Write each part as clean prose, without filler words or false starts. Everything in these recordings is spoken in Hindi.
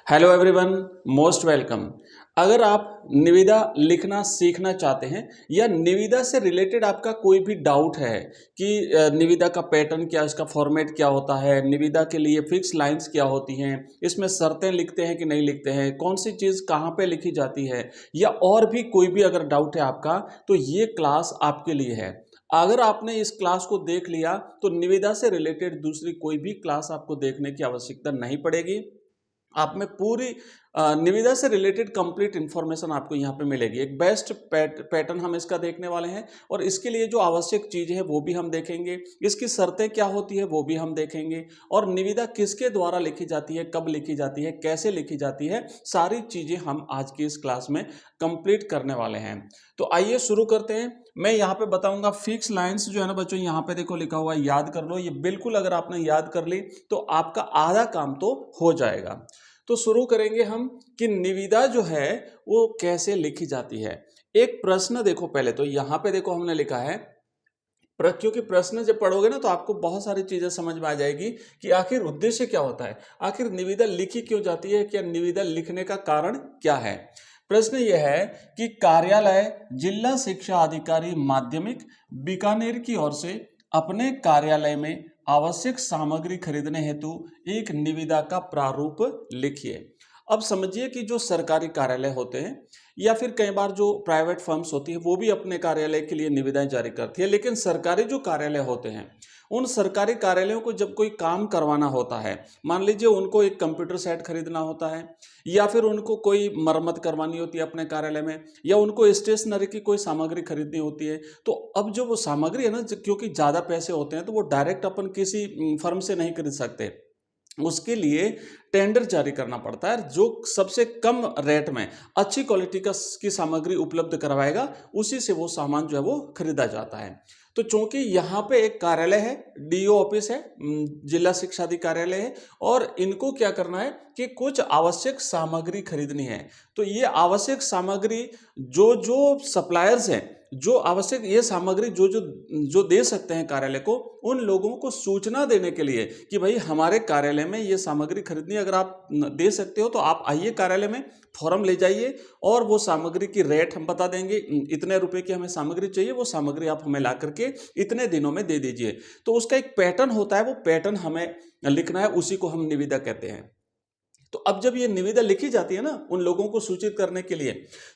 Hello everyone, most welcome. अगर आप निविदा लिखना सीखना चाहते हैं या निविदा से रिलेटेड आपका कोई भी डाउट है कि निविदा का पैटर्न क्या, इसका फॉर्मेट क्या होता है, निविदा के लिए फिक्स लाइंस क्या होती हैं, इसमें शर्तें लिखते हैं कि नहीं लिखते हैं, कौन सी चीज़ कहाँ पे लिखी जाती है, या और भी कोई भी अगर डाउट है आपका, तो ये क्लास आपके लिए है। अगर आपने इस क्लास को देख लिया तो निविदा से रिलेटेड दूसरी कोई भी क्लास आपको देखने की आवश्यकता नहीं पड़ेगी। आप में पूरी निविदा से रिलेटेड कंप्लीट इंफॉर्मेशन आपको यहाँ पे मिलेगी। एक बेस्ट पैटर्न हम इसका देखने वाले हैं और इसके लिए जो आवश्यक चीज़ें हैं वो भी हम देखेंगे, इसकी शर्तें क्या होती है वो भी हम देखेंगे, और निविदा किसके द्वारा लिखी जाती है, कब लिखी जाती है, कैसे लिखी जाती है, सारी चीज़ें हम आज की इस क्लास में कंप्लीट करने वाले हैं। तो आइए शुरू करते हैं। मैं यहाँ पे बताऊंगा फिक्स लाइन्स जो है ना बच्चों, यहाँ पे देखो लिखा हुआ है, याद कर लो। ये बिल्कुल अगर आपने याद कर ली तो आपका आधा काम तो हो जाएगा। तो शुरू करेंगे हम कि निविदा जो है वो कैसे लिखी जाती है। एक प्रश्न देखो पहले, तो यहाँ पे देखो हमने लिखा है क्योंकि प्रश्न जब पढ़ोगे ना तो आपको बहुत सारी चीजें समझ में आ जाएगी कि आखिर उद्देश्य क्या होता है, आखिर निविदा लिखी क्यों जाती है, क्या निविदा लिखने का कारण क्या है। प्रश्न यह है कि कार्यालय जिला शिक्षा अधिकारी माध्यमिक बीकानेर की ओर से अपने कार्यालय में आवश्यक सामग्री खरीदने हेतु एक निविदा का प्रारूप लिखिए। अब समझिए कि जो सरकारी कार्यालय होते हैं या फिर कई बार जो प्राइवेट फर्म्स होती है वो भी अपने कार्यालय के लिए निविदाएं जारी करती है, लेकिन सरकारी जो कार्यालय होते हैं उन सरकारी कार्यालयों को जब कोई काम करवाना होता है, मान लीजिए उनको एक कंप्यूटर सेट खरीदना होता है या फिर उनको कोई मरम्मत करवानी होती है अपने कार्यालय में, या उनको स्टेशनरी की कोई सामग्री खरीदनी होती है, तो अब जो वो सामग्री है ना, क्योंकि ज़्यादा पैसे होते हैं तो वो डायरेक्ट अपन किसी फर्म से नहीं खरीद सकते, उसके लिए टेंडर जारी करना पड़ता है। जो सबसे कम रेट में अच्छी क्वालिटी की सामग्री उपलब्ध करवाएगा उसी से वो सामान जो है वो खरीदा जाता है। तो चूंकि यहाँ पे एक कार्यालय है, डीओ ऑफिस है, जिला शिक्षा अधिकारी कार्यालय है, और इनको क्या करना है कि कुछ आवश्यक सामग्री खरीदनी है। तो ये आवश्यक सामग्री जो जो सप्लायर्स हैं, जो आवश्यक ये सामग्री जो जो जो दे सकते हैं कार्यालय को, उन लोगों को सूचना देने के लिए कि भाई हमारे कार्यालय में ये सामग्री खरीदनी, अगर आप दे सकते हो तो आप आइए कार्यालय में, फॉर्म ले जाइए और वो सामग्री की रेट हम बता देंगे, इतने रुपए की हमें सामग्री चाहिए, वो सामग्री आप हमें ला करके इतने दिनों में दे दीजिए। तो उसका एक पैटर्न होता है, वो पैटर्न हमें लिखना है, उसी को हम निविदा कहते हैं। तो अब जब ये निविदा लिखी जाती है ना उन लोगों को सूचित करने के लिए,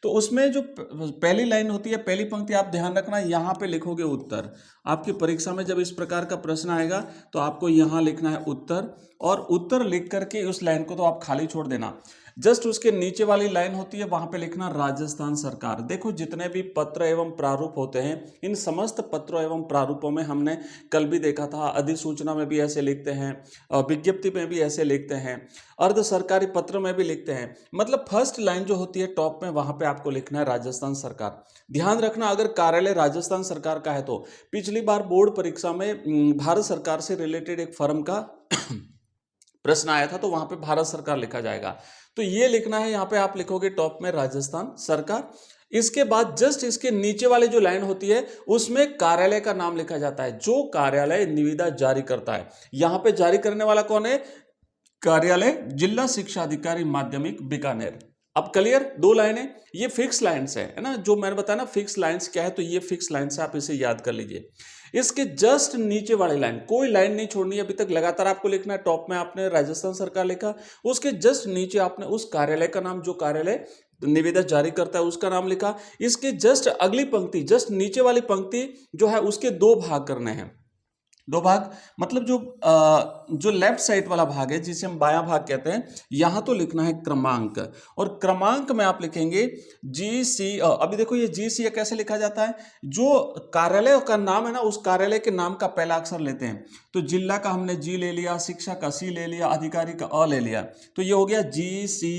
तो उसमें जो पहली लाइन होती है, पहली पंक्ति, आप ध्यान रखना, यहाँ पे लिखोगे उत्तर। आपकी परीक्षा में जब इस प्रकार का प्रश्न आएगा तो आपको यहाँ लिखना है उत्तर, और उत्तर लिख करके उस लाइन को तो आप खाली छोड़ देना। जस्ट उसके नीचे वाली लाइन होती है वहां पे लिखना राजस्थान सरकार। देखो जितने भी पत्र एवं प्रारूप होते हैं, इन समस्त पत्रों एवं प्रारूपों में हमने कल भी देखा था, अधिसूचना में भी ऐसे लिखते हैं, विज्ञप्ति में भी ऐसे लिखते हैं, अर्ध सरकारी पत्र में भी लिखते हैं। मतलब फर्स्ट लाइन जो होती है टॉप में, वहां पे आपको लिखना है राजस्थान सरकार। ध्यान रखना, अगर कार्यालय राजस्थान सरकार का है तो पिछली बार बोर्ड परीक्षा में भारत सरकार से रिलेटेड एक फर्म का प्रश्न आया था, तो वहां पे भारत सरकार लिखा जाएगा। तो ये लिखना है, यहाँ पे आप लिखोगे टॉप में राजस्थान सरकार। इसके बाद जस्ट इसके नीचे वाली जो लाइन होती है उसमें कार्यालय का नाम लिखा जाता है, जो कार्यालय निविदा जारी करता है। यहां पे जारी करने वाला कौन है? कार्यालय जिला शिक्षा अधिकारी माध्यमिक बीकानेर। अब क्लियर? दो लाइनें, ये फिक्स लाइन्स है ना, जो मैंने बताया ना फिक्स लाइन्स क्या है, तो ये फिक्स लाइन्स है, आप इसे याद कर लीजिए। इसके जस्ट नीचे वाली लाइन, कोई लाइन नहीं छोड़नी है, अभी तक लगातार आपको लिखना है। टॉप में आपने राजस्थान सरकार लिखा, उसके जस्ट नीचे आपने उस कार्यालय का नाम, जो कार्यालय निविदा जारी करता है उसका नाम लिखा। इसके जस्ट अगली पंक्ति, जस्ट नीचे वाली पंक्ति जो है उसके दो भाग करने हैं। दो भाग मतलब जो लेफ्ट साइड वाला भाग है जिसे हम बायां भाग कहते हैं, यहां तो लिखना है क्रमांक, और क्रमांक में आप लिखेंगे GC। अभी देखो ये GC कैसे लिखा जाता है, जो कार्यालय का नाम है ना उस कार्यालय के नाम का पहला अक्षर लेते हैं। तो जिला का हमने G ले लिया, शिक्षा का C ले लिया, अधिकारी का अ ले लिया, तो ये हो गया GC।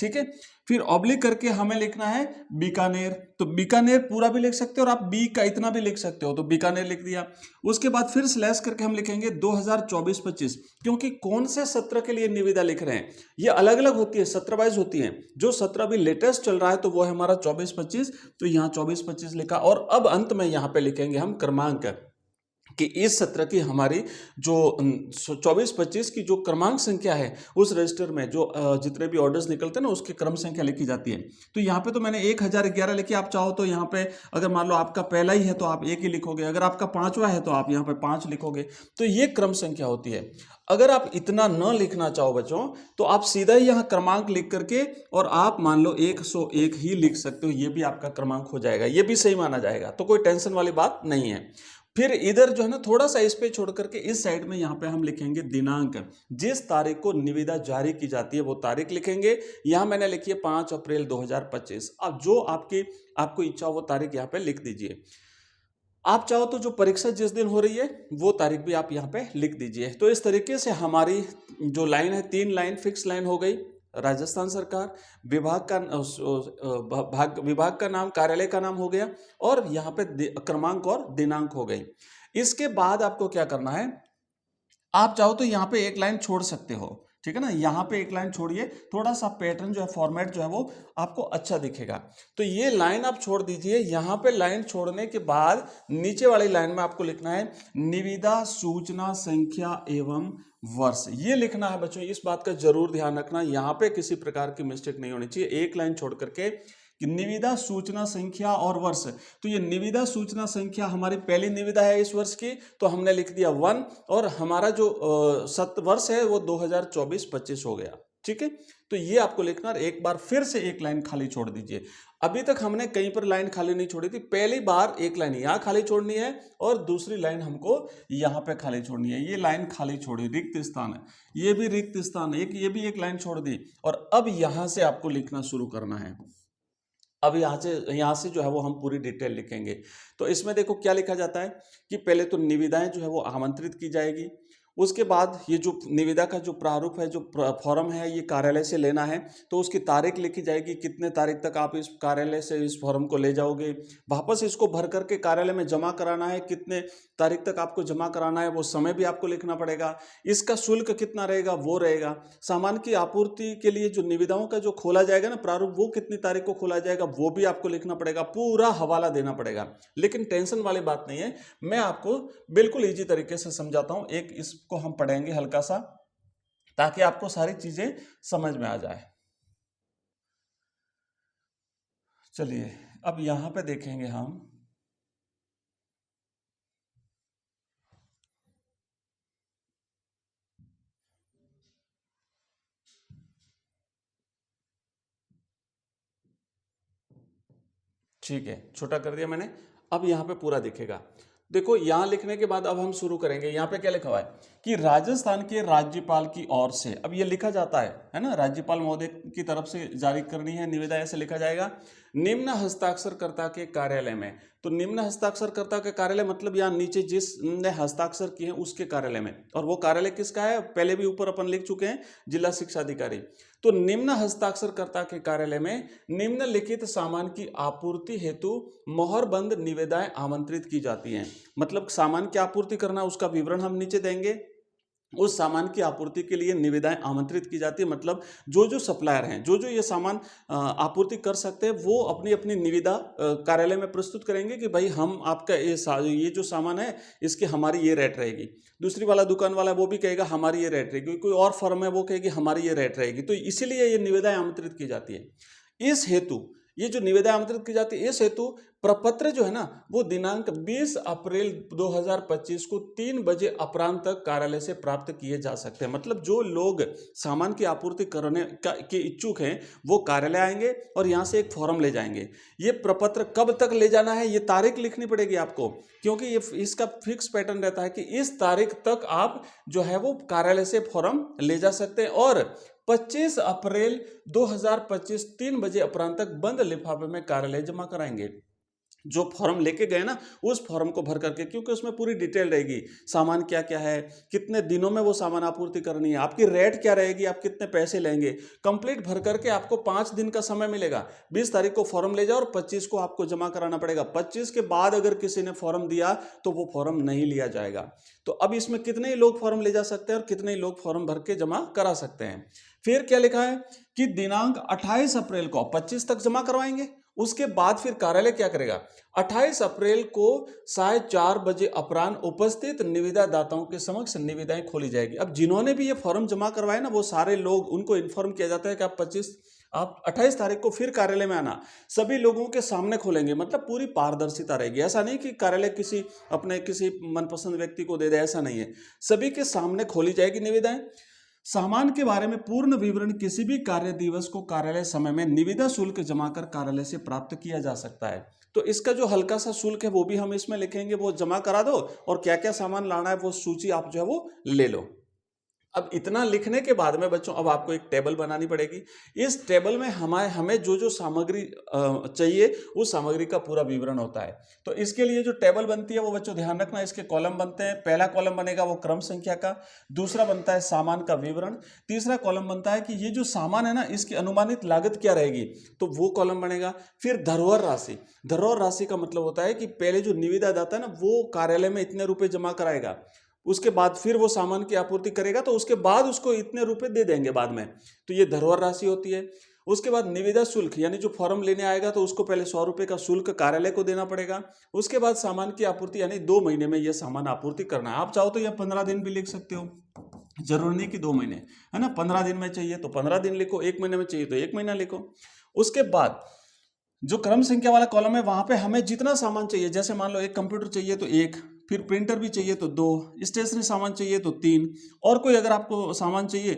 ठीक है, फिर ऑब्लिक करके हमें लिखना है बीकानेर। तो बीकानेर पूरा भी लिख सकते हो और आप बी का इतना भी लिख सकते हो, तो बीकानेर लिख दिया। उसके बाद फिर स्लैश करके हम लिखेंगे 2024-25, क्योंकि कौन से सत्र के लिए निविदा लिख रहे हैं ये अलग अलग होती है, सत्र वाइज होती है। जो सत्र अभी लेटेस्ट चल रहा है तो वो है हमारा 24-25, तो यहाँ 24-25 लिखा, और अब अंत में यहाँ पे लिखेंगे हम क्रमांक। कि इस सत्र की हमारी जो 24-25 की जो क्रमांक संख्या है उस रजिस्टर में जो जितने भी ऑर्डर्स निकलते हैं ना उसकी क्रम संख्या लिखी जाती है। तो यहाँ पे तो मैंने 1011 लिखी, आप चाहो तो यहाँ पे अगर मान लो आपका पहला ही है तो आप 1 ही लिखोगे, अगर आपका 5वां है तो आप यहाँ पे 5 लिखोगे। तो ये क्रम संख्या होती है। अगर आप इतना न लिखना चाहो बच्चों तो आप सीधा ही यहाँ क्रमांक लिख करके और आप मान लो 101 ही लिख सकते हो, ये भी आपका क्रमांक हो जाएगा, ये भी सही माना जाएगा, तो कोई टेंशन वाली बात नहीं है। फिर इधर जो है ना थोड़ा सा इस पे छोड़ करके इस साइड में यहाँ पे हम लिखेंगे दिनांक, जिस तारीख को निविदा जारी की जाती है वो तारीख लिखेंगे। यहाँ मैंने लिखी है 5 अप्रैल 2025। अब जो आपको इच्छा हो वो तारीख यहाँ पे लिख दीजिए। आप चाहो तो जो परीक्षा जिस दिन हो रही है वो तारीख भी आप यहाँ पे लिख दीजिए। तो इस तरीके से हमारी जो लाइन है 3 लाइन फिक्स लाइन हो गई। राजस्थान सरकार, विभाग का नाम, कार्यालय का नाम हो गया और यहाँ पे क्रमांक और दिनांक हो गई। इसके बाद आपको क्या करना है, आप चाहो तो यहाँ पे एक लाइन छोड़ सकते हो, ठीक है ना, यहाँ पे एक लाइन छोड़िए, थोड़ा सा पैटर्न जो है फॉर्मेट जो है वो आपको अच्छा दिखेगा। तो ये लाइन आप छोड़ दीजिए। यहाँ पे लाइन छोड़ने के बाद नीचे वाली लाइन में आपको लिखना है निविदा सूचना संख्या एवं वर्ष, ये लिखना है बच्चों। इस बात का जरूर ध्यान रखना, यहाँ पे किसी प्रकार की मिस्टेक नहीं होनी चाहिए। एक लाइन छोड़ करके कि निविदा सूचना संख्या और वर्ष, तो ये निविदा सूचना संख्या हमारी पहली निविदा है इस वर्ष की, तो हमने लिख दिया 1 और हमारा जो वर्ष है वो 2024-25 हो गया, ठीक है। तो ये आपको लिखना, और एक बार फिर से एक लाइन खाली छोड़ दीजिए। अभी तक हमने कहीं पर लाइन खाली नहीं छोड़ी थी, पहली बार एक लाइन यहाँ खाली छोड़नी है और दूसरी लाइन हमको यहाँ पे खाली छोड़नी है। ये लाइन खाली छोड़ी, रिक्त स्थान है, ये भी रिक्त स्थान है, ये भी एक लाइन छोड़ दी और अब यहाँ से आपको लिखना शुरू करना है। अब यहाँ से जो है वो हम पूरी डिटेल लिखेंगे। तो इसमें देखो क्या लिखा जाता है कि पहले तो निविदाएं जो है वो आमंत्रित की जाएगी, उसके बाद ये जो निविदा का जो प्रारूप है, जो फॉर्म है, ये कार्यालय से लेना है, तो उसकी तारीख लिखी जाएगी, कितने तारीख तक आप इस कार्यालय से इस फॉर्म को ले जाओगे, वापस इसको भर करके कार्यालय में जमा कराना है, कितने तारीख तक आपको जमा कराना है वो समय भी आपको लिखना पड़ेगा, इसका शुल्क कितना रहेगा वो रहेगा, सामान की आपूर्ति के लिए जो निविदाओं का जो खोला जाएगा ना प्रारूप, वो कितनी तारीख को खोला जाएगा वो भी आपको लिखना पड़ेगा, पूरा हवाला देना पड़ेगा। लेकिन टेंशन वाली बात नहीं है, मैं आपको बिल्कुल ईजी तरीके से समझाता हूँ। एक इसको हम पढ़ेंगे हल्का सा ताकि आपको सारी चीजें समझ में आ जाए। चलिए अब यहां पे देखेंगे हम, ठीक है, छोटा कर दिया मैंने, अब यहाँ पे पूरा दिखेगा। देखो यहाँ लिखने के बाद अब हम शुरू करेंगे। यहाँ पे क्या लिखा हुआ है कि राजस्थान के राज्यपाल की ओर से, अब ये लिखा जाता है ना, राज्यपाल महोदय की तरफ से जारी करनी है निविदा, ऐसे लिखा जाएगा, निम्न हस्ताक्षरकर्ता के कार्यालय में। तो निम्न हस्ताक्षरकर्ता के कार्यालय मतलब यहाँ नीचे जिसने हस्ताक्षर किए हैं उसके कार्यालय में, और वो कार्यालय किसका है पहले भी ऊपर अपन लिख चुके हैं, जिला शिक्षा अधिकारी। तो निम्न हस्ताक्षरकर्ता के कार्यालय में निम्नलिखित सामान की आपूर्ति हेतु मोहरबंद निविदाएं आमंत्रित की जाती हैं। मतलब सामान की आपूर्ति करना उसका विवरण हम नीचे देंगे, उस सामान की आपूर्ति के लिए निविदाएं आमंत्रित की जाती है। मतलब जो जो सप्लायर हैं, जो जो ये सामान आपूर्ति कर सकते हैं, वो अपनी अपनी निविदा कार्यालय में प्रस्तुत करेंगे कि भाई हम आपका ये जो सामान है इसकी हमारी ये रेट रहेगी। दूसरी वाला दुकान वाला वो भी कहेगा हमारी ये रेट रहेगी, कोई और फर्म है वो कहेगी हमारी ये रेट रहेगी। तो इसीलिए ये निविदाएं आमंत्रित की जाती है। इस हेतु ये जो निविदा आमंत्रित की जाती है, इस हेतु प्रपत्र जो है ना वो दिनांक 20 अप्रैल 2025 को 3 बजे अपराह्न तक कार्यालय से प्राप्त किए जा सकते हैं। मतलब जो लोग सामान की आपूर्ति करने के इच्छुक हैं वो कार्यालय आएंगे और यहाँ से एक फॉर्म ले जाएंगे। ये प्रपत्र कब तक ले जाना है ये तारीख लिखनी पड़ेगी आपको, क्योंकि ये इसका फिक्स पैटर्न रहता है कि इस तारीख तक आप जो है वो कार्यालय से फॉर्म ले जा सकते हैं, और 25 अप्रैल 2025 3 बजे अपराह्न तक बंद लिफाफे में कार्यालय जमा कराएंगे। जो फॉर्म लेके गए ना उस फॉर्म को भर करके, क्योंकि उसमें पूरी डिटेल रहेगी, सामान क्या क्या है, कितने दिनों में वो सामान आपूर्ति करनी है, आपकी रेट क्या रहेगी, आप कितने पैसे लेंगे, कंप्लीट भर करके आपको 5 दिन का समय मिलेगा। 20 तारीख को फॉर्म ले जाओ और 25 को आपको जमा कराना पड़ेगा। 25 के बाद अगर किसी ने फॉर्म दिया तो वो फॉर्म नहीं लिया जाएगा। तो अब इसमें कितने ही लोग फॉर्म ले जा सकते हैं और कितने ही लोग फॉर्म भर के जमा करा सकते हैं। फिर क्या लिखा है कि दिनांक 28 अप्रैल को 25 तक जमा करवाएंगे उसके बाद फिर कार्यालय क्या करेगा, 28 अप्रैल को 4:30 बजे अपराह्न उपस्थित निविदा दाताओं के समक्ष निविदाएं खोली जाएगी। अब जिन्होंने भी ये फॉर्म जमा करवाए ना, वो सारे लोग, उनको इन्फॉर्म किया जाता है कि आप 28 तारीख को फिर कार्यालय में आना। सभी लोगों के सामने खोलेंगे, मतलब पूरी पारदर्शिता रहेगी। ऐसा नहीं कि कार्यालय किसी मनपसंद व्यक्ति को दे दे, ऐसा नहीं है। सभी के सामने खोली जाएगी निविदाएं। सामान के बारे में पूर्ण विवरण किसी भी कार्य दिवस को कार्यालय समय में निविदा शुल्क जमा कर कार्यालय से प्राप्त किया जा सकता है। तो इसका जो हल्का सा शुल्क है वो भी हम इसमें लिखेंगे, वो जमा करा दो और क्या क्या सामान लाना है वो सूची आप जो है वो ले लो। अब इतना लिखने के बाद में बच्चों, अब आपको एक टेबल बनानी पड़ेगी। इस टेबल में हमें जो जो सामग्री चाहिए उस सामग्री का पूरा विवरण होता है। तो इसके लिए जो टेबल बनती है वो बच्चों ध्यान रखना, इसके कॉलम बनते हैं। पहला कॉलम बनेगा वो क्रम संख्या का, दूसरा बनता है सामान का विवरण, तीसरा कॉलम बनता है कि ये जो सामान है ना इसकी अनुमानित लागत क्या रहेगी, तो वो कॉलम बनेगा। फिर धरोहर राशि, धरोहर राशि का मतलब होता है कि पहले जो निविदा दाता है ना वो कार्यालय में इतने रुपए जमा कराएगा, उसके बाद फिर वो सामान की आपूर्ति करेगा तो उसके बाद उसको इतने रुपए दे देंगे बाद में, तो ये धरोहर राशि होती है। उसके बाद निविदा शुल्क, यानी जो फॉर्म लेने आएगा तो उसको पहले 100 रुपए का शुल्क कार्यालय को देना पड़ेगा। उसके बाद सामान की आपूर्ति, यानी 2 महीने में यह सामान आपूर्ति करना है। आप चाहो तो यह 15 दिन भी लिख सकते हो, जरूरी नहीं कि 2 महीने, है ना। 15 दिन में चाहिए तो 15 दिन लिखो, 1 महीने में चाहिए तो 1 महीना लिखो। उसके बाद जो क्रम संख्या वाला कॉलम है वहां पे हमें जितना सामान चाहिए, जैसे मान लो एक कंप्यूटर चाहिए तो 1, फिर प्रिंटर भी चाहिए तो 2, स्टेशनरी सामान चाहिए तो 3, और कोई अगर आपको सामान चाहिए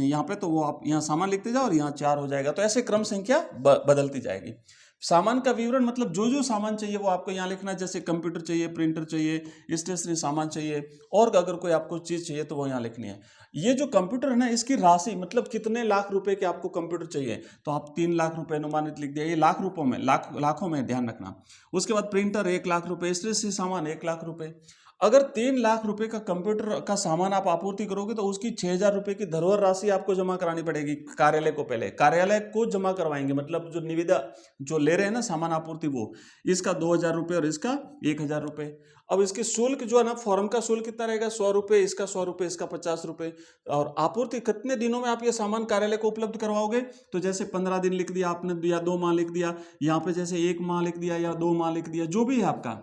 यहाँ पे तो वो आप यहाँ सामान लिखते जाओ और यहाँ 4 हो जाएगा। तो ऐसे क्रम संख्या बदलती जाएगी। सामान का विवरण मतलब जो जो सामान चाहिए वो आपको यहाँ लिखना है, जैसे कंप्यूटर चाहिए, प्रिंटर चाहिए, स्टेशनरी सामान चाहिए, और अगर कोई आपको चीज़ चाहिए तो वो यहाँ लिखनी है। ये जो कंप्यूटर है ना इसकी राशि, मतलब कितने लाख रुपए के आपको कंप्यूटर चाहिए, तो आप 3 लाख रुपए अनुमानित लिख दिया, ये लाख रुपयों में, लाखों में ध्यान रखना। उसके बाद प्रिंटर 1 लाख रुपए, स्टेशनरी सामान 1 लाख रुपए। अगर 3 लाख रुपए का कंप्यूटर का सामान आप आपूर्ति करोगे तो उसकी 6,000 रुपए की धरोहर राशि आपको जमा करानी पड़ेगी कार्यालय को। पहले कार्यालय को जमा करवाएंगे, मतलब जो निविदा जो ले रहे हैं ना सामान आपूर्ति, वो इसका 2,000 रुपये और इसका 1,000 रुपये। अब इसके शुल्क जो है ना, फॉर्म का शुल्क कितना रहेगा, 100 रुपये, इसका 100 रुपये, इसका 50 रुपये। और आपूर्ति कितने दिनों में आप ये सामान कार्यालय को उपलब्ध करवाओगे, तो जैसे 15 दिन लिख दिया आपने, या 2 माह लिख दिया, यहाँ पे जैसे 1 माह लिख दिया या 2 माह लिख दिया, जो भी है आपका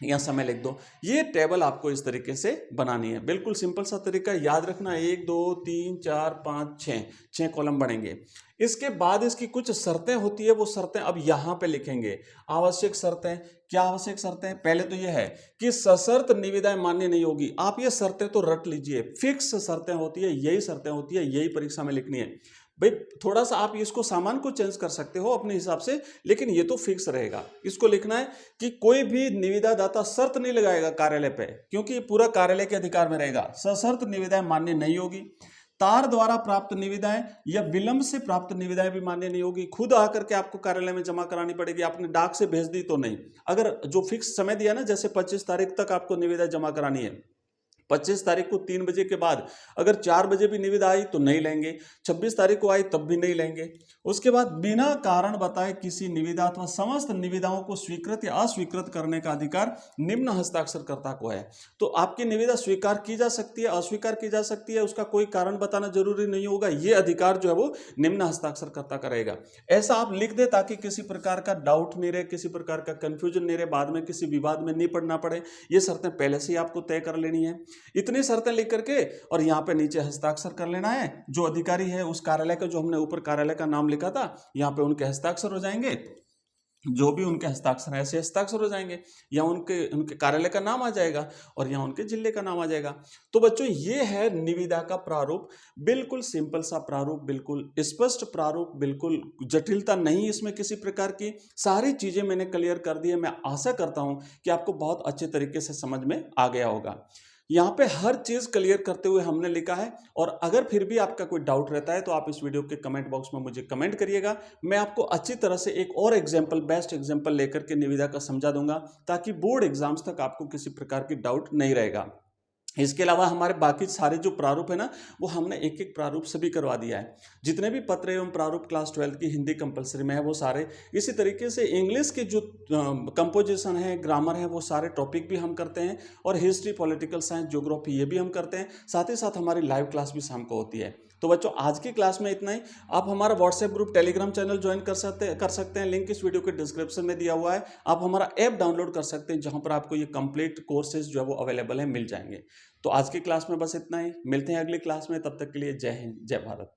यहाँ समय लिख दो। ये टेबल आपको इस तरीके से बनानी है, बिल्कुल सिंपल सा तरीका, याद रखना। 1 2 3 4 5 6 कॉलम बनेंगे। इसके बाद इसकी कुछ शर्तें होती है, वो शर्तें अब यहाँ पे लिखेंगे। आवश्यक शर्तें, क्या आवश्यक शर्तें, पहले तो ये है कि सशर्त निविदाएं मान्य नहीं होगी। आप ये शर्तें तो रट लीजिए, फिक्स शर्तें होती है, यही शर्तें होती है, यही परीक्षा में लिखनी है भाई। थोड़ा सा आप इसको सामान को चेंज कर सकते हो अपने हिसाब से, लेकिन ये तो फिक्स रहेगा। इसको लिखना है कि कोई भी निविदा दाता शर्त नहीं लगाएगा कार्यालय पे, क्योंकि ये पूरा कार्यालय के अधिकार में रहेगा। सशर्त निविदाएं मान्य नहीं होगी। तार द्वारा प्राप्त निविदाएं या विलंब से प्राप्त निविदाएं भी मान्य नहीं होगी। खुद आकर के आपको कार्यालय में जमा करानी पड़ेगी, आपने डाक से भेज दी तो नहीं। अगर जो फिक्स समय दिया ना, जैसे 25 तारीख तक आपको निविदा जमा करानी है, 25 तारीख को 3 बजे के बाद अगर 4 बजे भी निविदा आई तो नहीं लेंगे, 26 तारीख को आई तब भी नहीं लेंगे। उसके बाद बिना कारण बताए किसी निविदा अथवा समस्त निविदाओं को स्वीकृत या अस्वीकृत करने का अधिकार निम्न हस्ताक्षरकर्ता को है। तो आपकी निविदा स्वीकार की जा सकती है, अस्वीकार की जा सकती है, उसका कोई कारण बताना जरूरी नहीं होगा। ये अधिकार जो है वो निम्न हस्ताक्षरकर्ता का रहेगा। ऐसा आप लिख दे ताकि किसी प्रकार का डाउट नहीं रहे, किसी प्रकार का कंफ्यूजन नहीं रहे, बाद में किसी विवाद में नहीं पड़ना पड़े। ये शर्तें पहले से ही आपको तय कर लेनी है। इतनी शर्तें लिख करके और यहाँ पे नीचे हस्ताक्षर कर लेना है। जो अधिकारी है उस कार्यालय का, जो हमने ऊपर कार्यालय का नाम लिखा था, यहाँ पे उनके हस्ताक्षर हो जाएंगे। जो भी उनके हस्ताक्षर है ऐसे हस्ताक्षर हो जाएंगे, या उनके कार्यालय का नाम आ जाएगा और यहाँ उनके जिले का नाम आ जाएगा। तो बच्चों ये है निविदा का प्रारूप, बिल्कुल सिंपल सा प्रारूप, बिल्कुल स्पष्ट प्रारूप, बिल्कुल जटिलता नहीं इसमें किसी प्रकार की। सारी चीजें मैंने क्लियर कर दी है। मैं आशा करता हूं कि आपको बहुत अच्छे तरीके से समझ में आ गया होगा। यहाँ पे हर चीज क्लियर करते हुए हमने लिखा है। और अगर फिर भी आपका कोई डाउट रहता है तो आप इस वीडियो के कमेंट बॉक्स में मुझे कमेंट करिएगा। मैं आपको अच्छी तरह से एक और एग्जाम्पल, बेस्ट एग्जाम्पल लेकर के निविदा का समझा दूंगा, ताकि बोर्ड एग्जाम्स तक आपको किसी प्रकार की डाउट नहीं रहेगा। इसके अलावा हमारे बाकी सारे जो प्रारूप है ना, वो हमने एक एक प्रारूप सभी करवा दिया है। जितने भी पत्र एवं प्रारूप क्लास 12 की हिंदी कंपलसरी में है वो सारे, इसी तरीके से इंग्लिश के जो कंपोजिशन है, ग्रामर है, वो सारे टॉपिक भी हम करते हैं। और हिस्ट्री, पॉलिटिकल साइंस, ज्योग्राफी, ये भी हम करते हैं। साथ ही साथ हमारी लाइव क्लास भी शाम को होती है। तो बच्चों आज की क्लास में इतना ही। आप हमारा WhatsApp group, Telegram channel join कर सकते हैं, लिंक इस वीडियो के डिस्क्रिप्शन में दिया हुआ है। आप हमारा ऐप डाउनलोड कर सकते हैं जहां पर आपको ये कंप्लीट कोर्सेज जो है वो अवेलेबल है, मिल जाएंगे। तो आज की क्लास में बस इतना ही, मिलते हैं अगली क्लास में, तब तक के लिए जय हिंद, जय भारत।